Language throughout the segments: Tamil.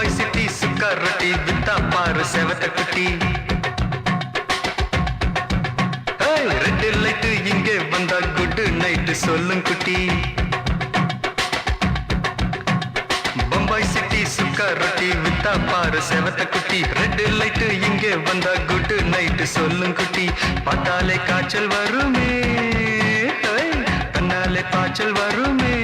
பம்பாய் சிட்டி சுக்கா ரொட்டி வித்தா பாரு செவத்த குட்டி. ரெட் லைட் இங்கே வந்தா குட் நைட் சொல்லும் குட்டி. பம்பாய் சிட்டி சுக்கா ரொட்டி வித்தா பாரு செவத்த குட்டி. ரெட் லைட் இங்கே வந்தா குட் நைட் சொல்லும் குட்டி. பார்த்தாலே காய்ச்சல் வருமே, கண்ணாலே பாய்ச்சல் வருமே.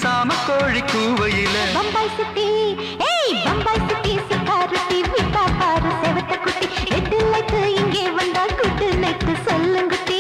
சாம கோழி கூவையில பம்பாய் சிட்டி, ஏய் பம்பாய் சிட்டி சுக்கா ரொட்டி வித்தா பாரு செவத்த குட்டி. ரெட் லைட் இங்கே வந்தா குட் நைட் சொல்லும் குட்டி.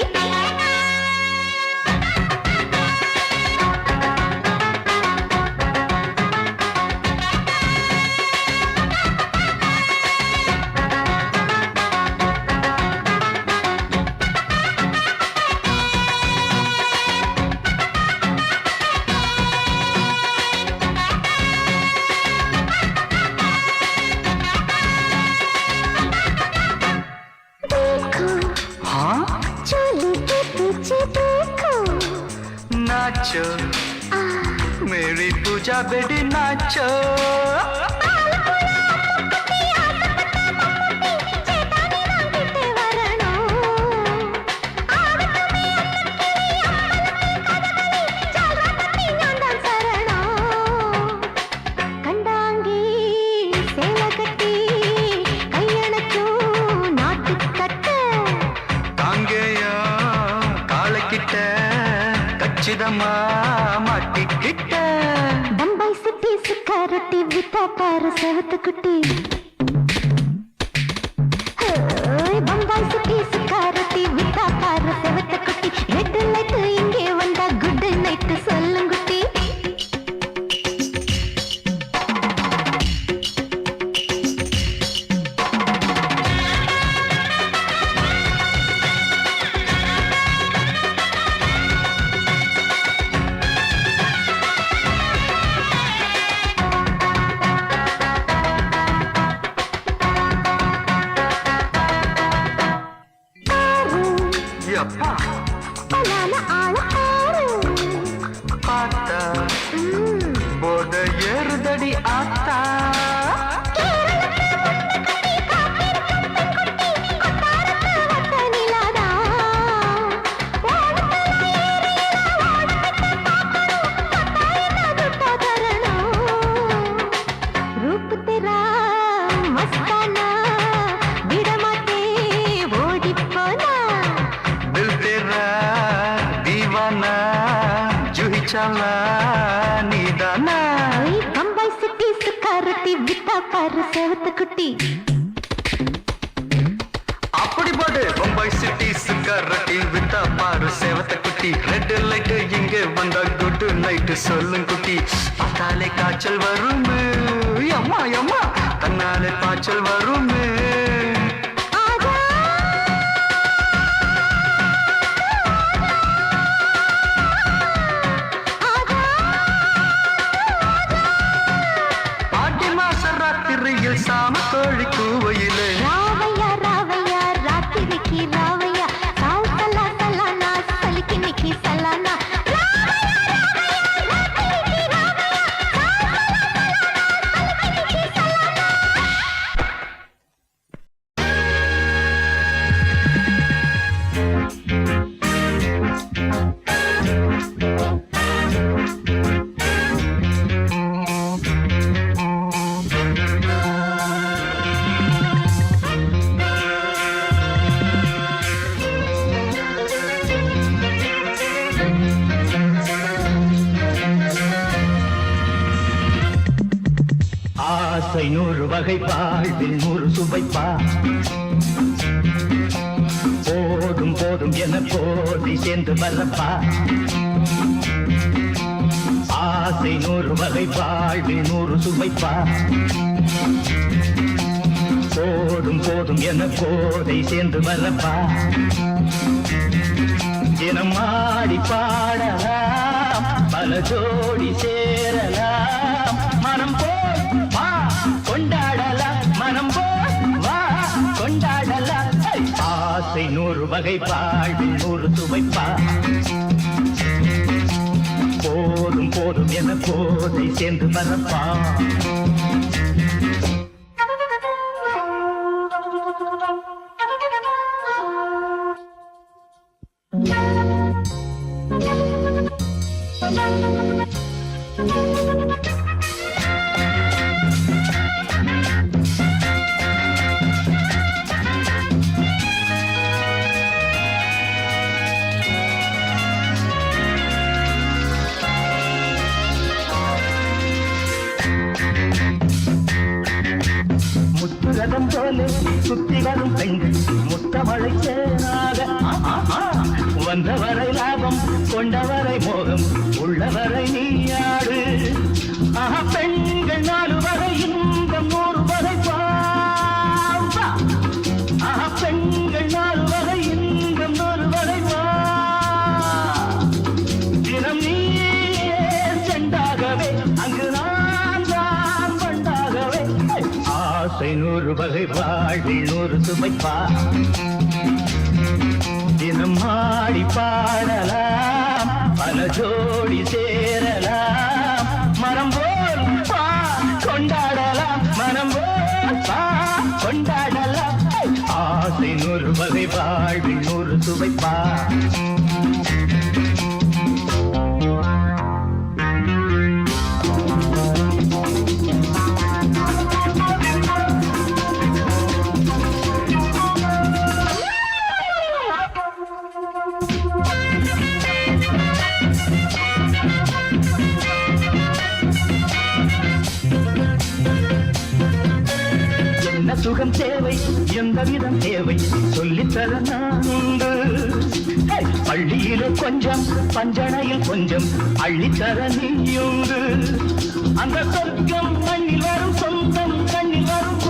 नाचो मेरी पूजा बेटी नाचो. மாட்டிக்கிட்ட பம்பாய் சிட்டி சுக்கா ரொட்டி வித்தா பாரு செவத்த குட்டி. பம்பாய் சிட்டி சுக்கா ரொட்டி வித்தா பாரு செவத்த குட்டி. ரெட் லைட் இங்கே வந்தா குட் நைட் சொல்லும் குட்டி. பார்த்தா போத ஏறுதடி ஆத்தா. रूप तेरा मस्ताना विडमाते ओडी पोना. दिल तेरा दीवाना जूही चला नीदाना. बम्बई सिटी सुखा रोटी विता पाரு செவத்த குட்டி. அப்படி போடு பம்பாய் சிட்டி சுக்கா ரொட்டி வித்தா பாரு செவத்த குட்டி. ரெட் லைட் இங்கே வந்தா குட் நைட் சொல்லும் குட்டி. பார்த்தாலே காய்ச்சல் வருமே, அம்மா அம்மா கண்ணாலே பாய்ச்சல் வருமே. பாட்டி மாச ராத்திரியில் சாம கோழி கூவையிலே ராவையா ராவையா ராத்திரிக்கு ராவையா சால் சலா சலானா சலிக்கு நிக்கி சலானா. ஆசை 100 வகை வாழ்வில் 100 சுவைப்பா. போதும் போதும் என போதை சேர்ந்து வரப்பா. ஆசை 100 வகை வாழ்வில் 100 சுவைப்பா. போதும் போதும் என போதை சேர்ந்து வரப்பா. தினம் ஆடி பாடலாம் பல ஜோடி சேரலாம். மனம் போல் வா கொண்டாடலாம். மனம் போல் ஆசை 100 வகை வாழ்வில் 100 சுவைப்பா போதும் போதும் என போதை சேர்ந்து வரப்பா முத்துரதம் போல சுத்தி வரும் பெண்கள் முத்தமழை சேனாக வந்தவரை லாபம் கொண்டவரை மோகம் உள்ளவரை நீயாடு பெண்கள் 4 வரை இன்பம் 100 வரை பாவா பெண்கள் 4 வரை இன்பம் 100 வரை வா தினம் நீயே செண்டாகவே அங்கு நான் தான் பண்டாகவே ஆசை 100 வகை வாழ்வில் 100 சுமைப்பா தினம் ஆடி பாடலாம் பல ஜோடி சேரலாம் மனம் போல் பா கொண்டாடலாம் மனம் போல் பா கொண்டாடலாம் ஆசை 100 வகை வாழ்வில் 100 சுவைப்பா சுகம் தேவை எந்த விதம் தேவை சொல்லித்தர நான் உண்டு பள்ளியிலே கொஞ்சம் பஞ்சனையில் கொஞ்சம் அள்ளித்தர நீயுண்டு அந்த சொர்க்கம் மண்ணில் வரும் சொந்தம் கண்ணில் வரும்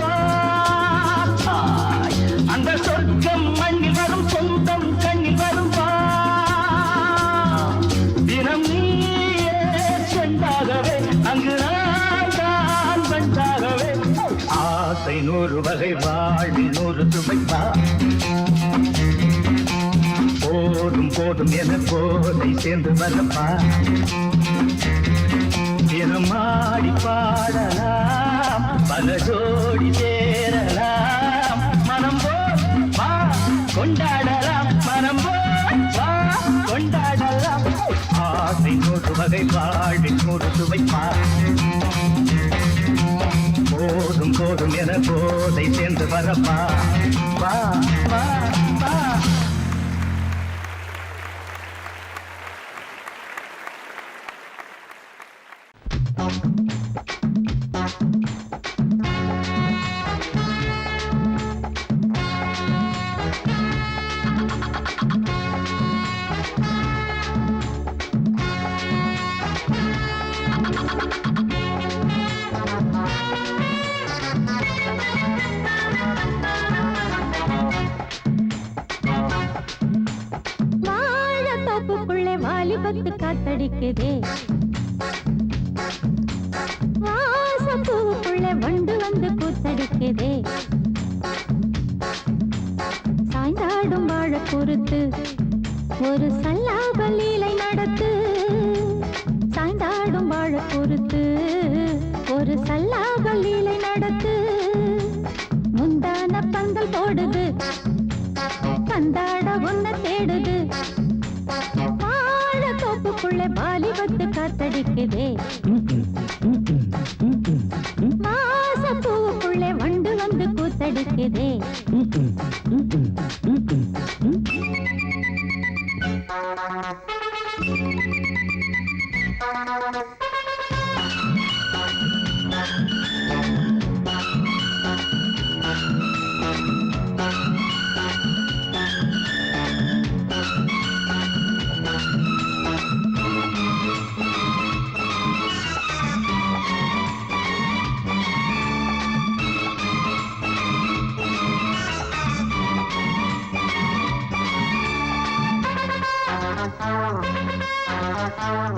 அந்த சொர்க்கம் மண்ணில் வரும் சொந்தம் கண்ணில் வரும் தினம் நீயே சென்றாகவே அங்கு நான் தான் வந்தாகவே ஆசை 100 வகை வாழ்வில் 100 சுவைப்பா போதும் போதும் என போதை சேர்ந்து வரப்பா தினம் ஆடி பாடலாம் பல ஜோடி சேரலாம் மனம் வா கொண்டாடலாம் மனம் வா கொண்டாடலாம் ஆசை 100 வகை வாழ்வில் 100 சுவைப்பா போதும் போதும் என போதை சேர்ந்து வரப்பா வா வா வா வாலிபத்து காத்தடிக்குதே வாசப்பூவுக்குள்ள வண்டு வந்து கூத்தடிக்குதே சாய்ந்தாடும் வாழ பொறுத்து ஒரு சல்லாப லீலை நடத்து சாய்ந்தாடும் வாழ பொறுத்து ஒரு சல்லாப லீலை நடத்து முந்தான பந்தல் போடுது பந்தாட ஒன்ன தேடுது தோப்புக்குள்ள வாலிபத்து காத்தடிக்குதே மாசப்பூவுக்குள்ள வண்டு வந்து கூத்தடிக்குதே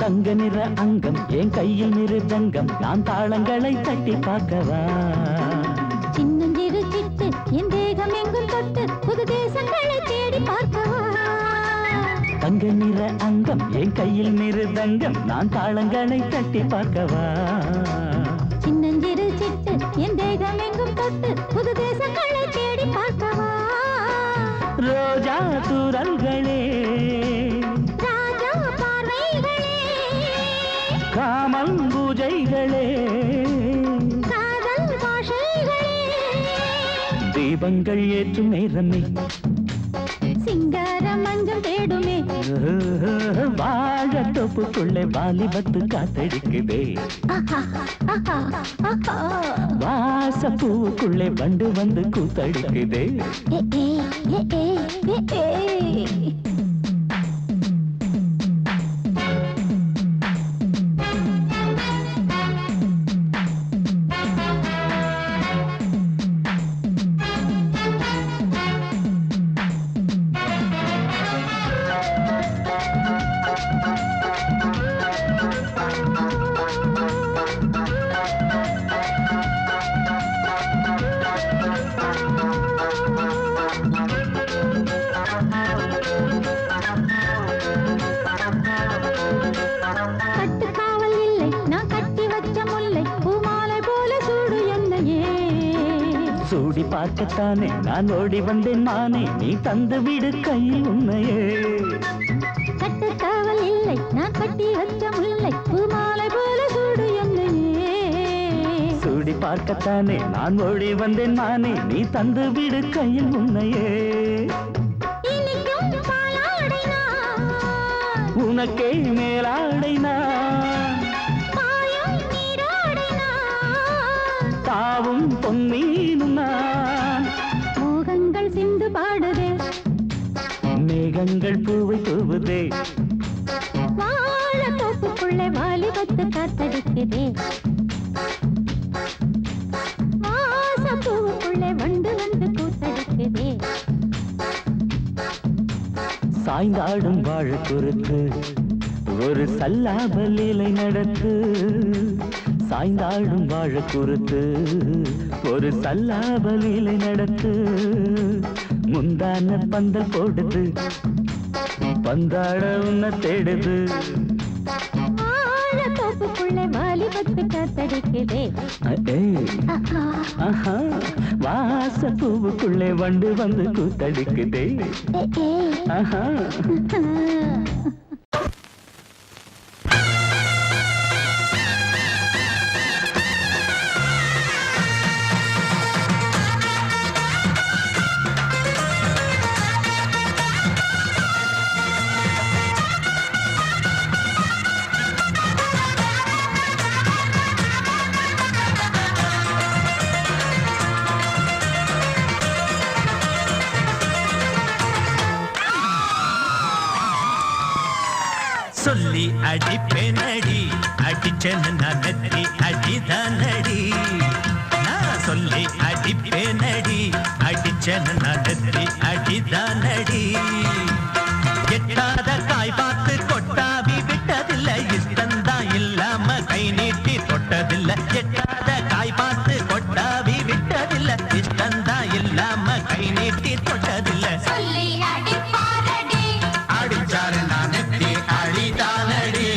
தங்க நிற அங்கம் என் கையில் மிருதங்கம் நான் தாளங்களை தட்டி பார்க்கவா சின்னஞ்சிறு சிட்டு என் தேகம் எங்கும் தொட்டு புது தேசங்களை தேடி கையில் மிருதங்கம் நான் தாளங்களை தட்டி பார்க்கவா சின்னஞ்சிறு சிட்டு என் தேகம் எங்கும் தொட்டு புது தேசங்களை தேடி பார்க்கவா ரோஜா தூரல்களே ராஜா பார்வைகளே காமம் பூஜைகளே காதல் பாஷைகளே தீபங்கள் ஏற்றும் நேரமே சிங்கார மஞ்சள் தேடுமே வாழ தொப்புக்குள்ளே வாலிபத்து காத்தடிக்குதே ஆஹா, ஆஹா, ஆஹா. வாச பூவுக்குள்ளே வண்டு வந்து கூத்தடிக்குதே ஏ, ஏ, ஏ, ஏ, ஏ, ஏ. கட்டுக்காவல் இல்லை நான் கட்டி வச்ச முல்லை பூமாலை போல சூடு என்னையே சூடி பார்க்கத்தானே நான் ஓடி வந்தேன் நானே நீ தந்து விடு கையில் உண்மையே கட்டுக்காவல் இல்லை நான் கட்டி வச்ச முல்லை பூமாலை போல சூடு என்னையே சூடி பார்க்கத்தானே நான் ஓடி வந்தேன் நானே நீ தந்து விடு கையில் உண்மையே இனிக்கும் பாலாடை நான் உனக்கே மேலாடை நான் பாயும் நீராடை நான் தாவும் பொன்னீனும் நான் மோகங்கள் சிந்து பாடுதே மேகங்கள் பூவை தூவுதே வாழ தோப்புக்குள்ளே வாலிபத்து காத்தடிக்குதே வாசம் பூவுக்குள்ளே வண்டு வந்து கூத்தடிக்குதே சாய்ந்தாடும் வாழ குறுக்கு ஒரு சல்லாப லீலை நடத்து சாய்ந்தாடும் வாழ குறுத்து ஒரு சல்லாப லீலை நடத்து முந்தான பந்தல் போடுது பந்தாட உன்னை தேடுது வாழ தோப்புக்குள்ளே வாலிபத்து காத்தடிக்குதே ஆஹா. ஆஹா வாச பூவுக்குள்ளே வண்டு வந்து கூத்தடிக்குதே ஏ, ஏ. ஆஹா சொல்லி அடிப்பேனடி அடிச்சேன்னு நான் நெத்தி அடிதானடி நான் சொல்லி அடிப்பேனடி அடிச்சேன்னு நான் நெத்தி அடிதானடி எட்டாத காய் பார்த்து கொட்டாவி விட்டதில்லை இஷ்டந்தான் இல்லாம கை நீட்டி தொட்டதில்லை எட்டாத காய் பார்த்து கொட்டாவி விட்டதில்லை இஷ்டந்தான் இல்லாம கை நீட்டி தொட்டதில்லை அடிச்சாரு நான் நெத்தி அடிதானடி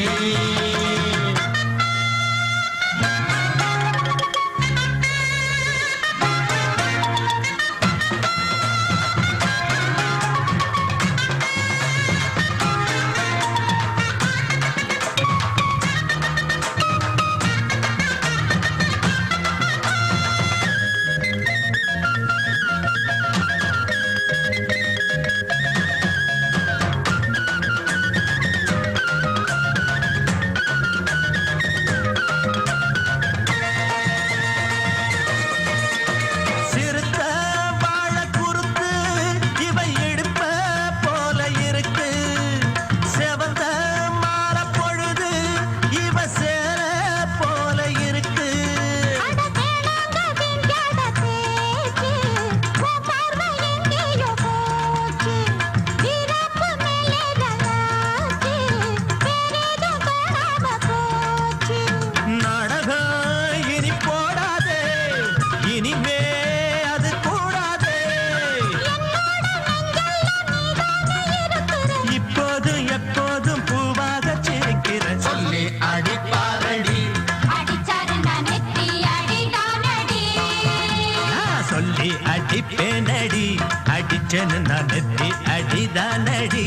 அடிப்பேனடி அடிச்சனு நான் நெத்தி அடிதானடி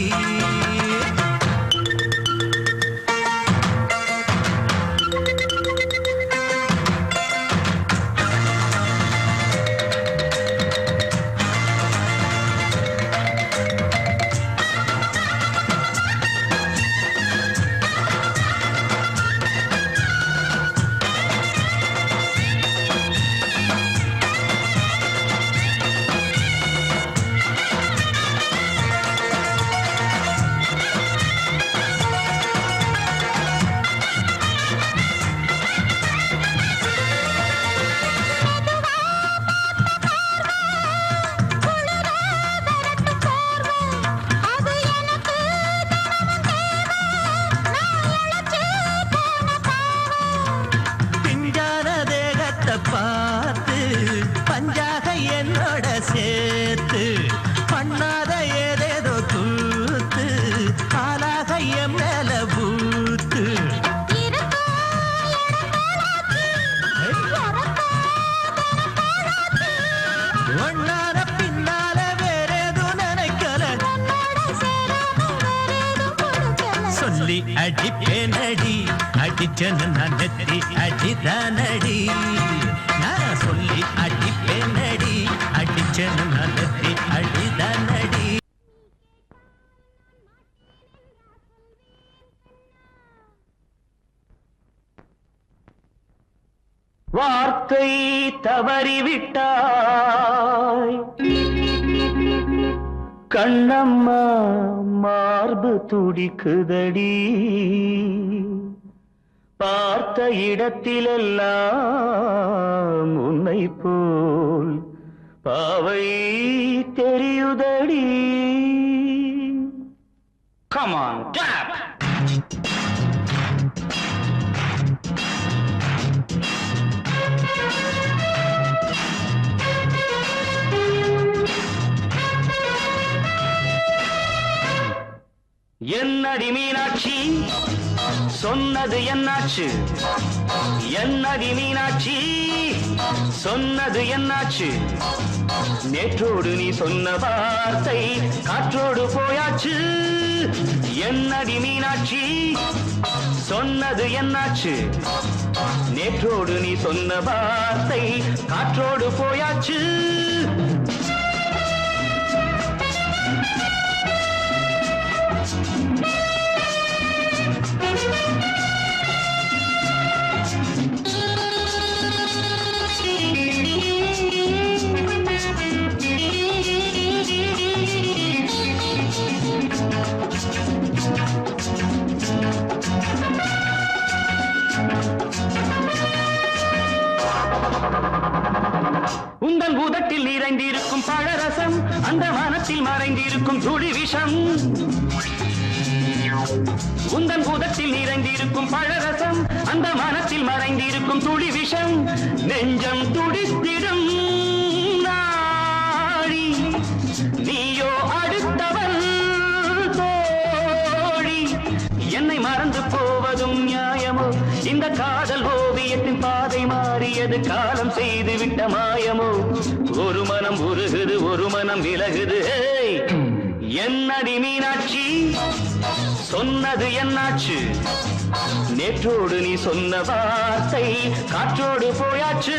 பார்த்து பஞ்சாக என்னோட சேர்த்து பண்ணாத ஏதேதோ கூத்து ஆளாக என் மேல பூத்து ஒன்னார பின்னால வேறேதோ நினைக்கல சொல்லி அடிப்பேனடி அடிச்சனு நான் நெத்தி அடிதானடி நான் சொல்லி அடிப்பேனடி அடிச்சனு நான் நெத்தி அடிதானடி வார்த்தை தவறிவிட்டாய் கண்ணம்மா மார்பு துடிக்குதடி பார்த்த இடத்திலெல்லாம் உன்னை போல் பாவை தெரியுதடி. Come on, clap! என்னடி மீனாட்சி சொன்னது என்னாச்சு? என்னடி மீனாட்சி சொன்னது என்னாச்சு? நேற்றோடு நீ சொன்ன வார்த்தை காற்றோடு போயாச்சு. என்னடி மீனாட்சி சொன்னது என்னாச்சு? நேற்றோடு நீ சொன்ன வார்த்தை காற்றோடு போயாச்சு. உந்தன் உதட்டில் நிறைந்திருக்கும் பழரசம் அந்த மனத்தில் மறைந்திருக்கும் துளி விஷம். உந்தன் உதட்டில் நிறைந்திருக்கும் பழரசம் அந்த மனத்தில் மறைந்திருக்கும் துளி விஷம். நெஞ்சம் துடித்திடும் நாடி நீயோ அடுத்தவன் தோழி. என்னை மறந்து போவதும் நியாயமோ? இந்த காதல் ஓவியத்தின் பாதை மாறியது காலம் செய்து விட்ட மாயமோ? ஒரு மனம் உருகுது ஒரு மனம் விலகுது. என்னடி மீனாட்சி சொன்னது என்னாச்சு? நேற்றோடு நீ சொன்ன வார்த்தை காற்றோடு போயாச்சு.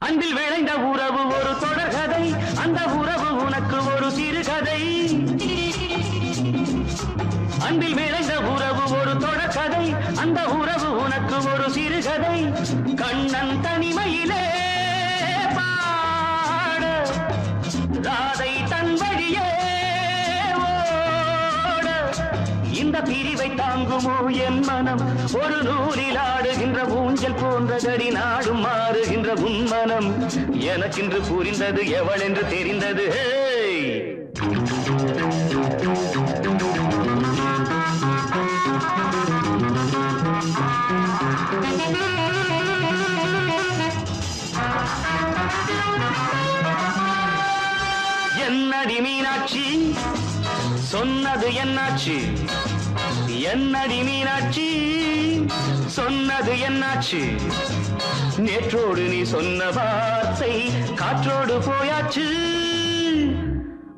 அன்பில் விளைந்த உறவு ஒரு தொடர்கதை, அந்த உறவு உனக்கு ஒரு சிறுகதை. அன்பில் விளைந்த உறவு ஒரு தொடர்கதை, அந்த உறவு உனக்கு ஒரு சிறுகதை. கண்ணன் தனிமையிலே பாட ராதை தன் வழியே ஓட. இந்த பிரிவை தாங்குமோ என் மனம்? ஒரு நூலில் ஆடுகின்ற ஊஞ்சல் போன்றதடி நாடும் மாறுகின்ற உன்மனம். எனக்கென்று புரிந்தது எவள் என்று தெரிந்தது. சொன்னது என்னாச்சு என்னடி மீனாட்சி சொன்னது என்னாச்சு நேற்றோடு நீ சொன்ன வார்த்தை காற்றோடு போயாச்சு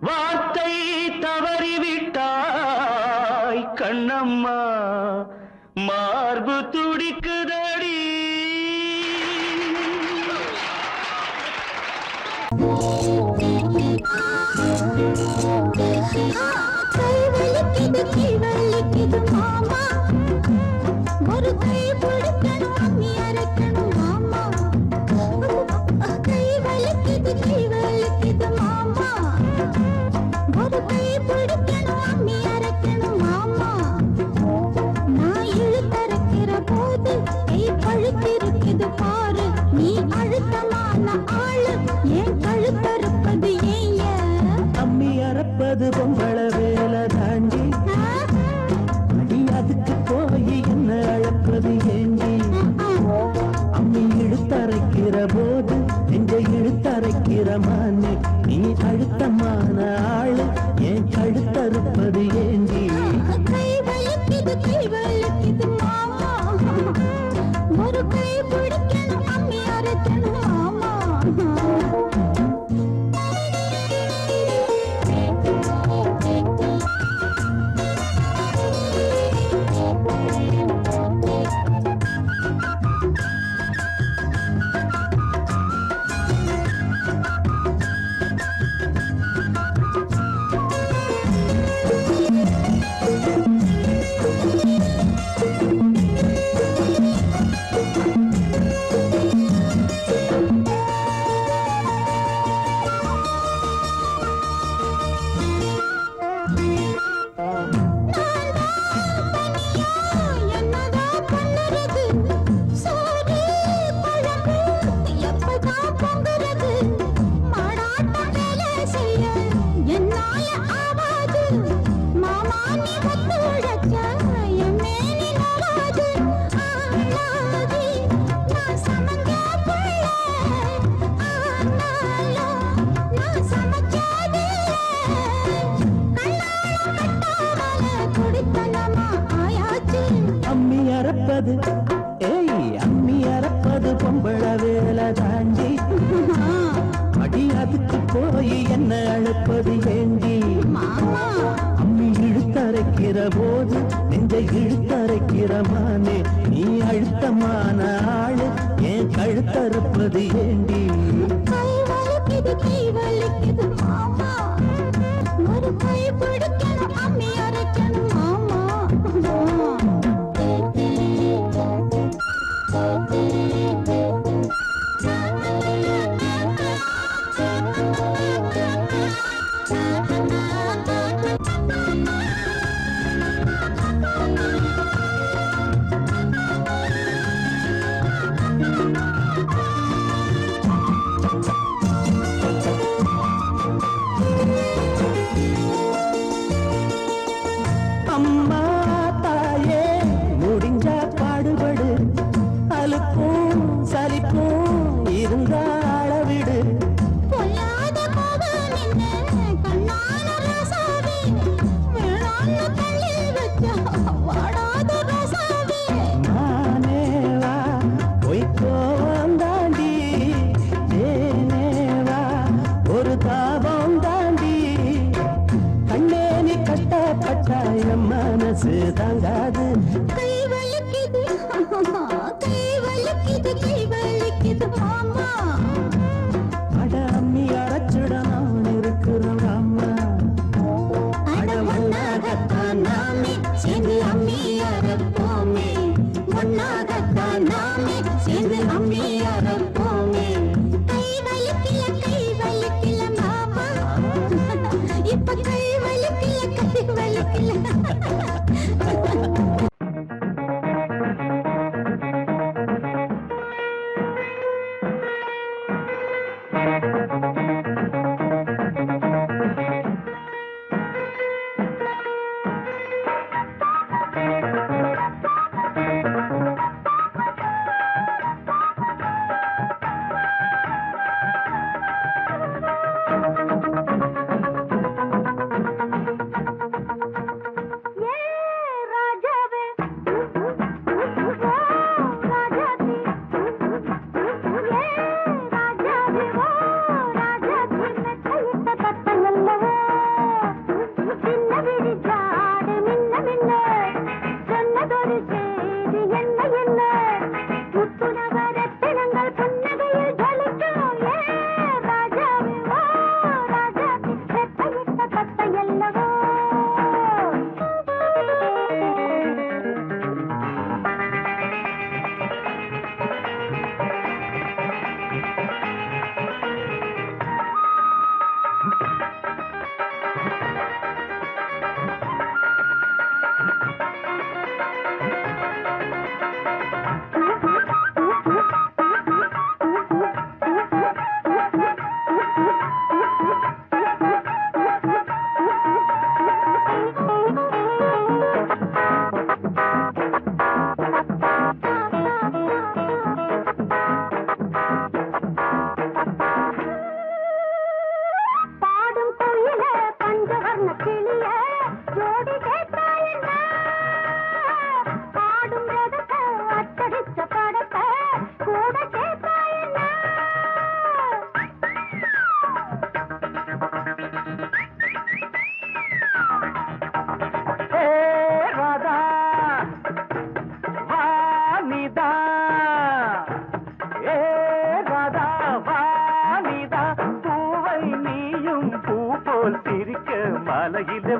வார்த்தை தவறிவிட்டாய் கண்ணம்மா மார்பு துடிக்குதடி கை வலிக்குது கை வலிக்குது மாமா ஒரு கை பிடிக்கணும் அம்மி அரைக்கணும் மாமா கை வலிக்குது மாமா ஒரு கை பிடிக்கணும் அம்மி அரைக்கணும் மாமா நான் இழுத்தரைக்கிற போது கை பழுத்திருக்குது பாரு நீ அழுத்தமான ஆளு ஏன் கழுத்தறுப்பது ஏன் அம்மி அறப்பது பொம்பள வேலை தாண்டி அடி அதுக்கு போய் என்ன அழப்பது ஏண்டி அம்மி இழுத்தரைக்கிற போது நெஞ்ச இழுத்தரைக்கிற மானே நீ அழுத்தமான ஆளு ஏன் கழுத்தறுப்பது ஏண்டி கை வலிக்குது மாமா ஒரு கை பிடிக்கணும் அம்மி அரைக்கணும் மாமா அம்மி அறப்பது அம்மி அறப்பது பொம்பள வேலை தாண்டி அடி அதுக்கு போய் என்ன அழைப்பது ஏண்டி அம்மி இழுத்தரைக்கிற போது நெஞ்ச இழுத்தரைக்கிற மானே நீ அழுத்தமான ஆளு ஏன் கழுத்தறுப்பது ஏண்டி கை வலிக்குது மாமா ஒரு கை பிடிக்கணும் அம்மி அரைக்கணும் மாமா அம்மா தாயே முடிஞ்சா பாடுபடு அலுப்பும் சலிப்பும் இருந்தா அளவிடு பொல்லாத கோபம் நின்னு கண்ணான ரசாவே வேளாண்மை கல்லில் வச்சா வாடாத ரசாவே நானேவா பொய்க்கோவம் தாண்டி தேனேவா ஒரு தாபம் தாண்டி கண்ணே நீ கஷ்டப்பட்ட என் மனசு தாங்காது கை வலிக்குது மாமா அட அம்மி அரைச்சுட நான் இருக்கிறோம் அம்மா அட ஒன்னாகத்தான் நாமே சேர்ந்து அம்மி அரைப்போமே ஒன்னாகத்தான் நாமே சேர்ந்து அம்மி அரைப்போமே கை வலிக்கல மாமா இப்ப கை வலிக்கல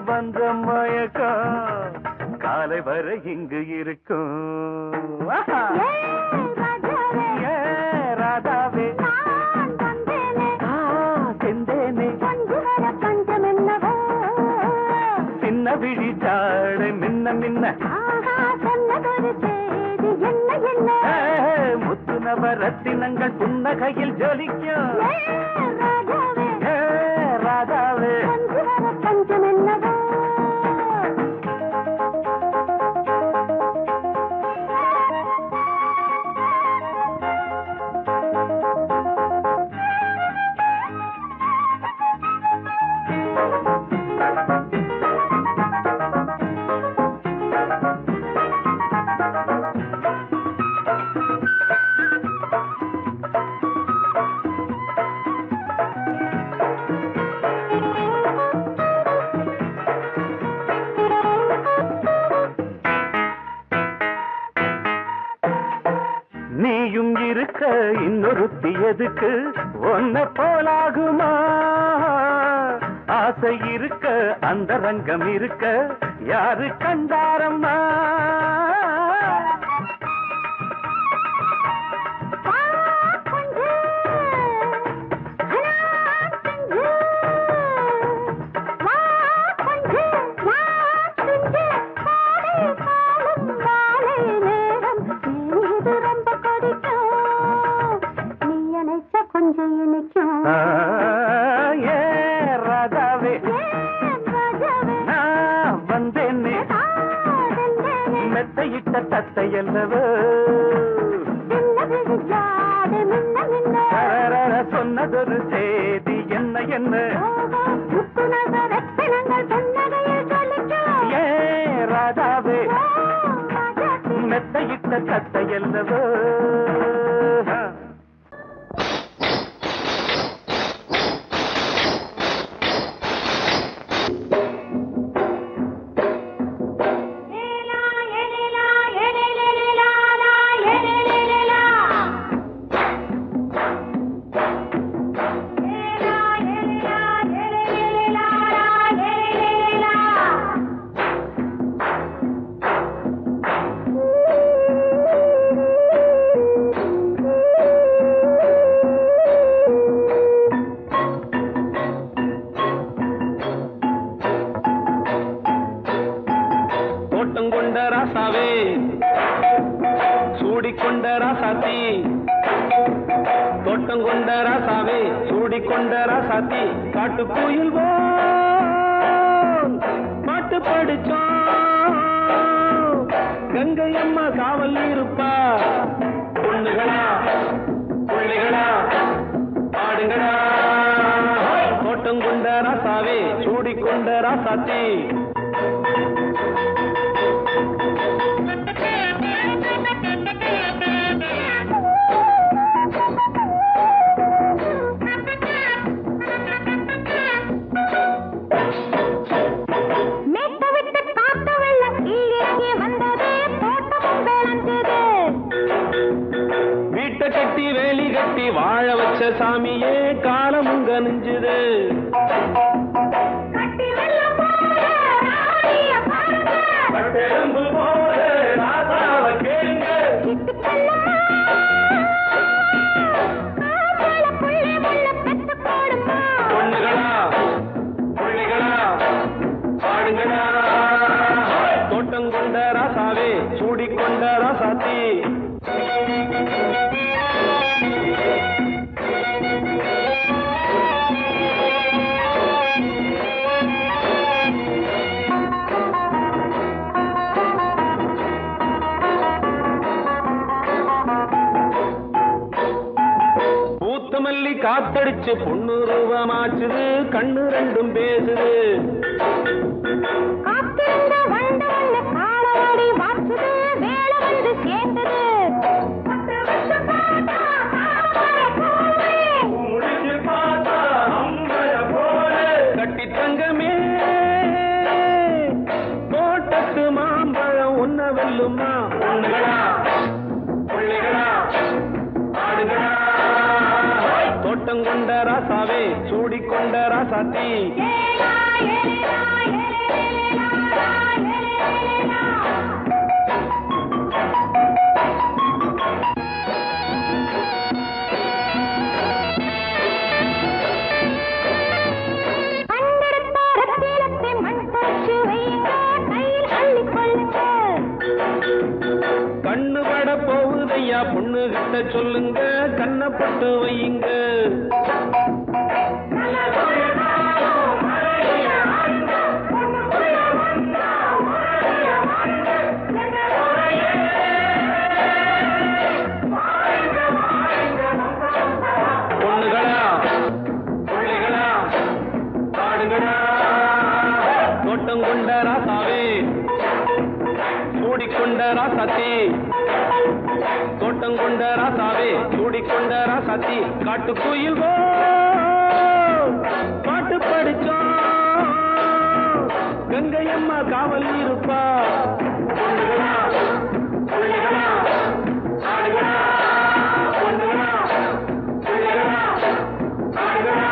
வந்த மயக்கம் காலை வரை இங்கு இருக்கும் ராதாவே செந்தேனே சின்ன விழி ஜாடை மின்ன மின்ன முத்து நவரத்தினங்கள் புன்னகையில் ஜொலிக்கும் ராதாவே பஞ்சம் என்னவோ நீயும் இருக்க இன்னொருத்தி எதுக்கு ஒன்ன போலாகுமா ஆசை இருக்க அந்த ரங்கம் இருக்க யாரு கண்டாரம்மா ராதாவே நான் வந்தேனே மெத்தையிட்ட தத்தை அல்லவோ சொன்னதொரு செய்தி என்ன என்ன ராதாவே மெத்தையிட்ட தத்தை அல்லவோ கொண்ட ராசாவே சூடிக்கொண்ட ராசாத்தி தோட்டம் கொண்ட ராசாவே சூடிக்கொண்ட ராசாத்தி காட்டு கோயில் பாட்டு படிச்சோம் கங்கை அம்மா காவல் இருப்பா பொண்ணுகளா பிள்ளைகளா ஆடுங்களா தோட்டம் கொண்ட ராசாவே சூடிக்கொண்ட ராசாத்தி கட்டி வேலி கட்டி வாழ வச்ச சாமியே காலமுங்க நெஞ்சுது பொண்ணுகளா பிள்ளைகளா பாடுங்களா தோட்டம் கொண்ட ராசாவே சூடிக்கொண்ட ராசாத்தி பூத்தமல்லி காத்தடிச்சு பொண்ணு ரூபமாச்சுது கண்ணு ரெண்டும் பேசுது கட்டி தங்கமே தோட்டத்து மாம்பழம் உன்ன வெல்லுமா பொண்ணுகளா பிள்ளைகளா ஆடுகளா தோட்டம் கொண்ட ராசாவே சூடிக்கொண்ட ராசாத்தி ஐயா பொண்ணு கிட்ட சொல்லுங்க கண்ணப்பட்டு வையுங்க. பொண்ணுகளா பிள்ளைகளா பாடுங்களா தோட்டம் கொண்ட ராசாவே சூடிக்கொண்ட ராசாத்தி தோட்டம் கொண்ட ராசாவே சூடிக்கொண்ட ராசாத்தி காட்டுக்குயில் பாட்டு படிச்சோம் கங்கையம்மா காவல் இருப்பா. பொண்ணுகளா பிள்ளைகளா ஆடுகளா பொண்ணுகளா பிள்ளைகளா ஆடுகளா.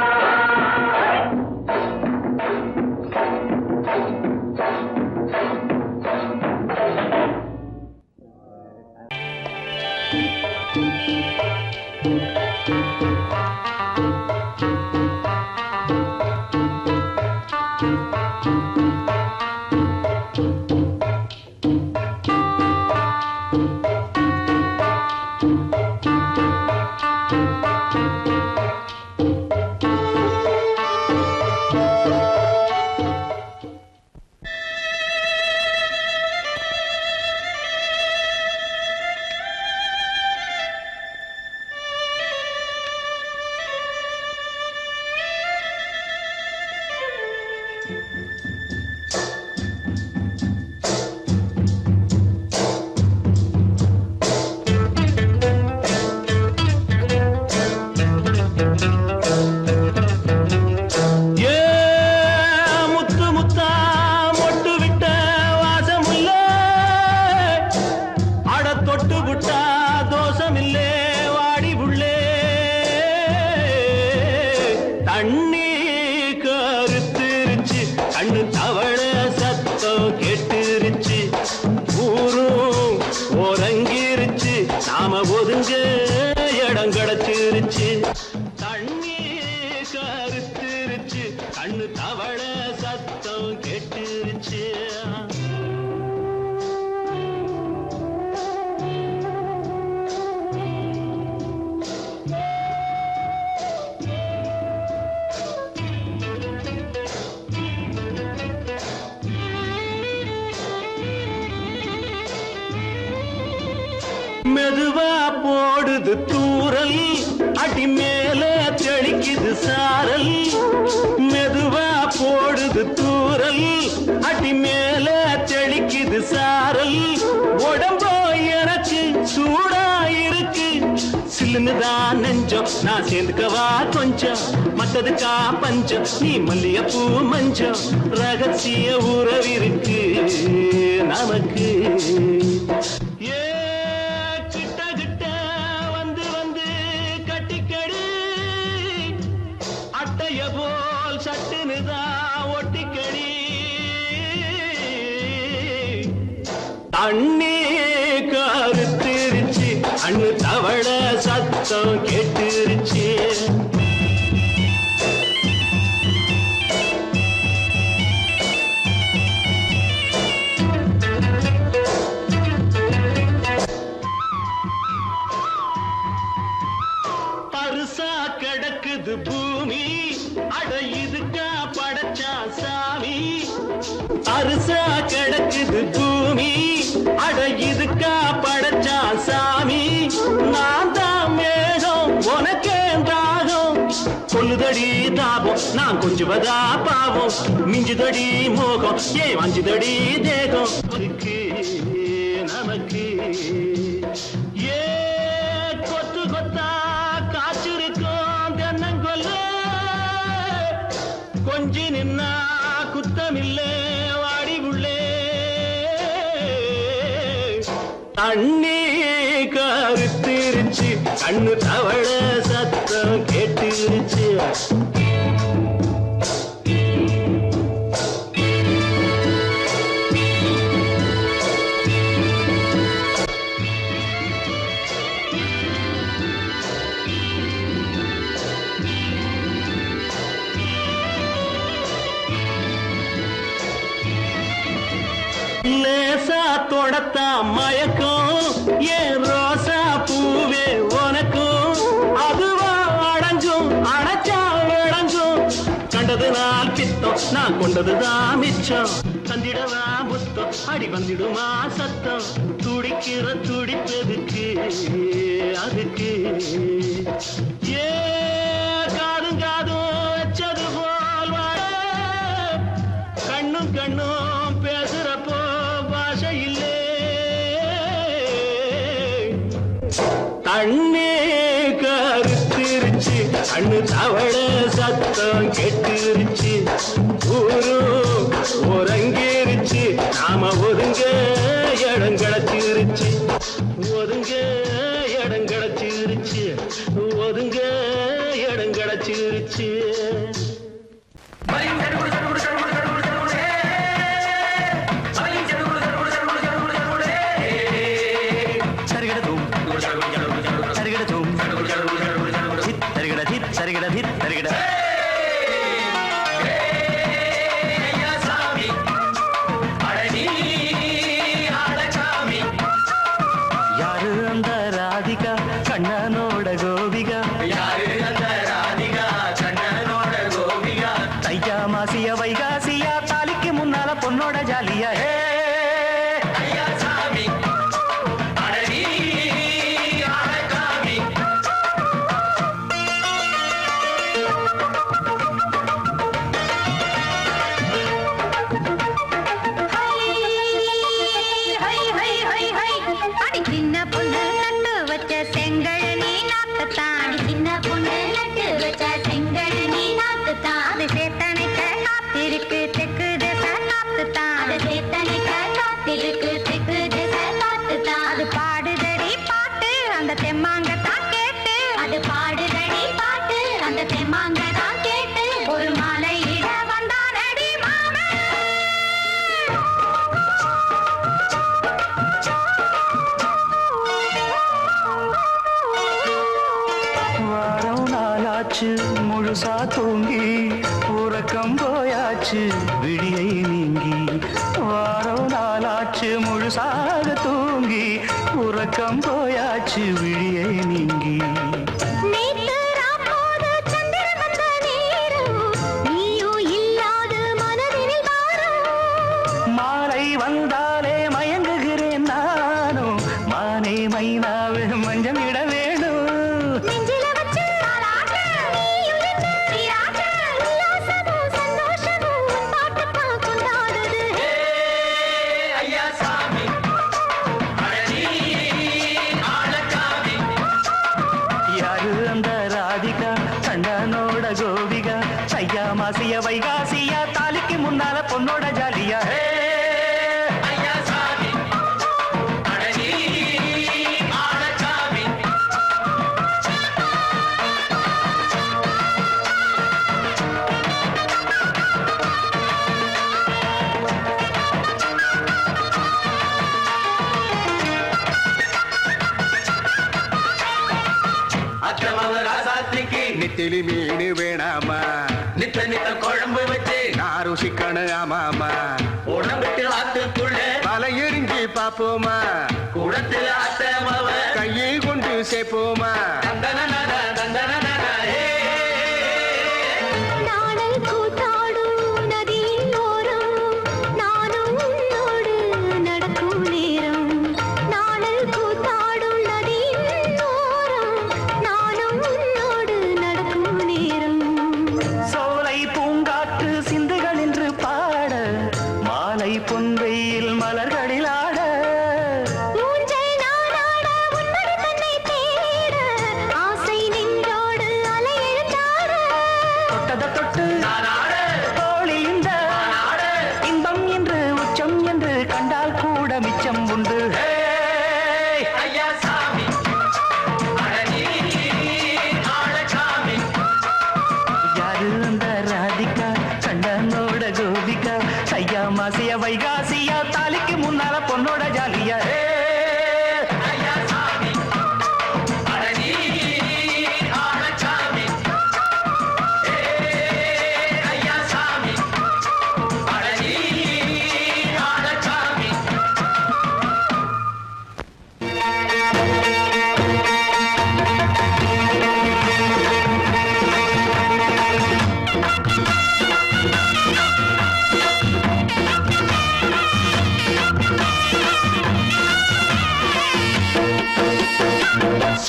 மெதுவா போடுது தூரல் அடி மேல தெளிக்குது சாரல். மெதுவா போடுது தூரல் அடி மேல தெளிக்குது சாரல். உடம்போ எனக்கு சூடா இருக்கு சில்லுன்னுதான் நெஞ்சம் நான் சேர்ந்துக்கவா கொஞ்சம் மத்ததுக்கா பஞ்சம் நீ மல்லியப்பூ மஞ்சம் ரகசிய உறவிருக்கு நமக்கு. போல் சட்டுனுதான் ஒட்டிக்கடி தண்ணி கருத்திருச்சு அண்ணு தவள சத்தம் கேட்டுருச்சு. பருசா கிடக்குது பூமி அட இதுக்கா படைச்சா சாமி. அரிசா கிடக்குது பூமி அட இதுக்கா படைச்சா சாமி. நான் தான் மேகம் உனக்கே தாகம் சொல்லுதடி தாபம் நான் கொஞ்சுவதா பாவம் மிஞ்சுதடி மோகம் ஏன் வஞ்சுதடி தேகம் நமக்கு. ஏ கொத்து கொத்தா காய்ச்சிருக்கும் தென்னங்கொல்ல கொஞ்சி நின்னா குத்தமில்லே வாடி உள்ளே. தண்ணி கருத்திருச்சு கண்ணு தவள சத்தம் கேட்டுருச்சு. லேசா தொடத்தா மயக்கம் ஏன் ரோசா பூ வந்ததுதான் மிச்சம் தந்திடவா புத்தம் அடி வந்திடுமா சத்தம் துடிக்கிற துடிப்பெதுக்கு அதுக்கு ஏ காதும் காதும் வச்சது போல் வாழ கண்ணும் கண்ணும் பேசுறப்போ பாஷை இல்லே தண்ணே கருத்திருச்சு கண்ணு தவள சத்தம் கெட்டுருச்சு ஊரும் உறங்கிருச்சு நாம ஒதுங்க இடம் கிடச்சிருச்சு ஒதுங்க இடம் கிடச்சிருச்சு ஒதுங்க இடம் கிடச்சிருச்சு யாரு அந்த ராதிகா கண்ணனோட கோபிகா தையா மாசிய வைகாசியா தாலிக்கு முன்னால பொண்ணோட ஜாலியா முழுசா தூங்கி உறக்கம் போயாச்சு விடியை நீங்கி வாரம் நாளாச்சு முழுசாக தூங்கி உறக்கம் போயாச்சு விடியை நீங்கி மாலை வந்தாலே மயங்குகிறேன் நானும் மானை மைனாவே மஞ்சள் இட வேணும் கோபிகா ஐயா மாசிய வைகாசியா தாலிக்கு முன்னால பொண்ணோட ஜாலியா நெத்திலி மீன் வேணாமா நித்த நித்த குழம்பு வச்சு நான் ருசிக்கணும் ஆமாமா உடம்புக்கு ஆத்துக்குள்ள பல எரிஞ்சி பாப்போமா குடத்துல ஆத்தமாவ கையை கொண்டு சேர்ப்போமா பொன்வெயில் மலர்களில் ஆட தொட்டத தொட்டு தோழி இந்த இன்பம் என்று உச்சம் என்று கண்டால் கூட மிச்சம் உண்டு யாரு அந்த ராதிகா கண்ணனோட கோபிகா ஐயா மாசிய வைகாசியா தாலிக்கு முன்னால பொண்ணோட ஜாலியா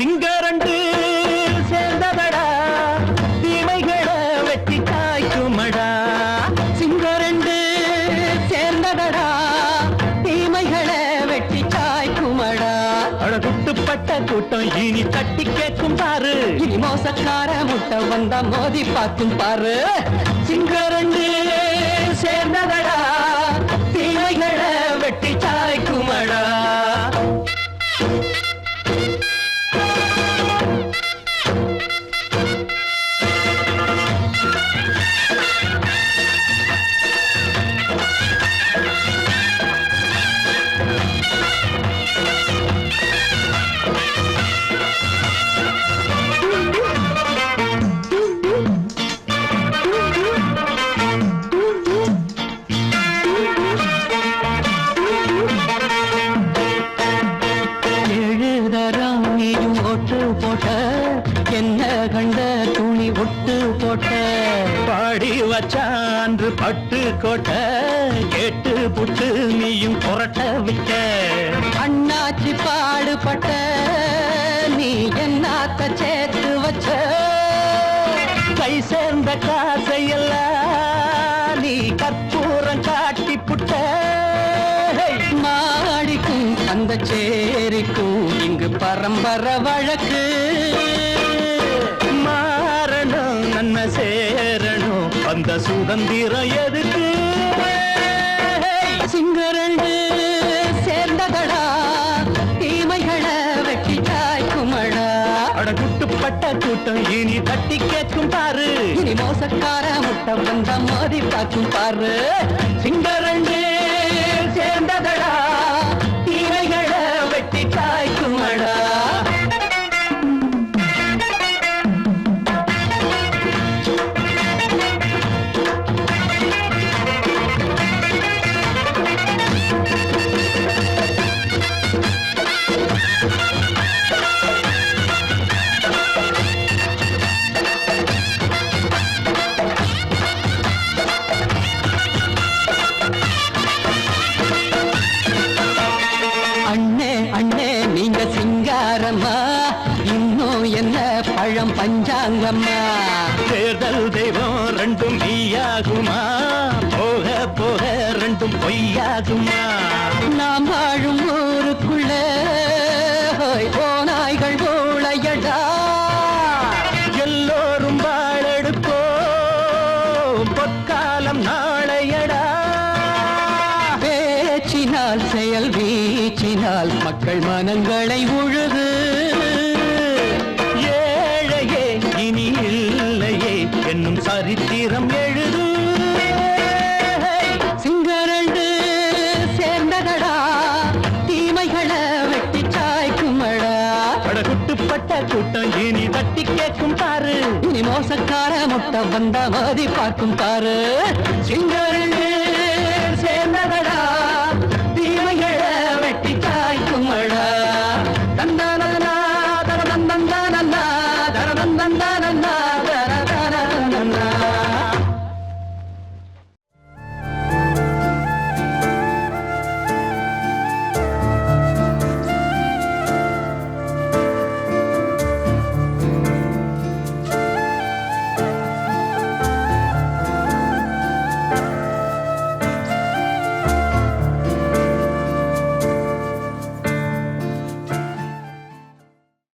சிங்கரண்டு சேர்ந்ததடா தீமைகளை வெட்டி காய்க்குமடா சிங்கரண்டு சேர்ந்ததடா தீமைகளை வெட்டி காய்க்குமடா அழகுட்டுப்பட்ட கூட்டம் இனி தட்டி கேட்கும் பாரு இனி மோசக்கார முட்டை வந்தா மோதி பார்க்கும் பாரு சிங்கரண்டு சேர்ந்ததடா தீமைகளை வெட்டி சாய்க்குமடா என்ன கண்ட துணி ஒட்டு போட்ட பாடி வச்சான்று பட்டு கோட்ட கேட்டு புட்டு நீயும் புரட்ட விட்ட அண்ணாச்சி பாடுபட்ட நீ என்னாத்த சேர்த்து வச்ச கை சேர்ந்த காசையெல்லாம் நீ கற்பூரம் காட்டி புட்ட மாடிக்கும் அந்த சேரிக்கும் இங்கு பரம்பரை வழக்கு மாறணும் நன்மை சேரணும் அந்த சுதந்திரம் எதுக்கு சிங்கரண்டு சேர்ந்ததடா தீமைகளை வெட்டி காய்க்குமடா அடகுட்டுப்பட்ட கூட்டம் இனி தட்டி கேட்கும் பாரு இனி மோசக்கார முட்டை வந்த மோதி பார்க்கும் பாரு சிங்கரண்டு சேர்ந்ததடா தீமைகளை வெட்டி காய்க்குமடா இன்னும் என்ன பழம் பஞ்சாங்கம்மா தேர்தல் தெய்வம் ரெண்டும் மெய்யாகுமா போக போக ரெண்டும் பொய்யாகுமா நாம் வாழும் ஊருக்குள்ள ஓநாய்கள் ஊழையடா எல்லோரும் வாழெடுப்போ பொற்காலம் நாளையடா பேச்சினால் செயல் வீச்சினால் மக்கள் மனங்களை உழுது ஏழையே இனி இல்லையே என்னும் சரித்திரம் எழுது சிங்கரண்டு சேர்ந்ததடா தீமைகளை வெட்டி சாய்க்குமடா படகுட்டுப்பட்ட கூட்டம் இனி தட்டி கேட்கும் பாரு இனி மோசக்கார முட்டை வந்த மோதி பார்க்கும் பாரு சிங்கரண்டு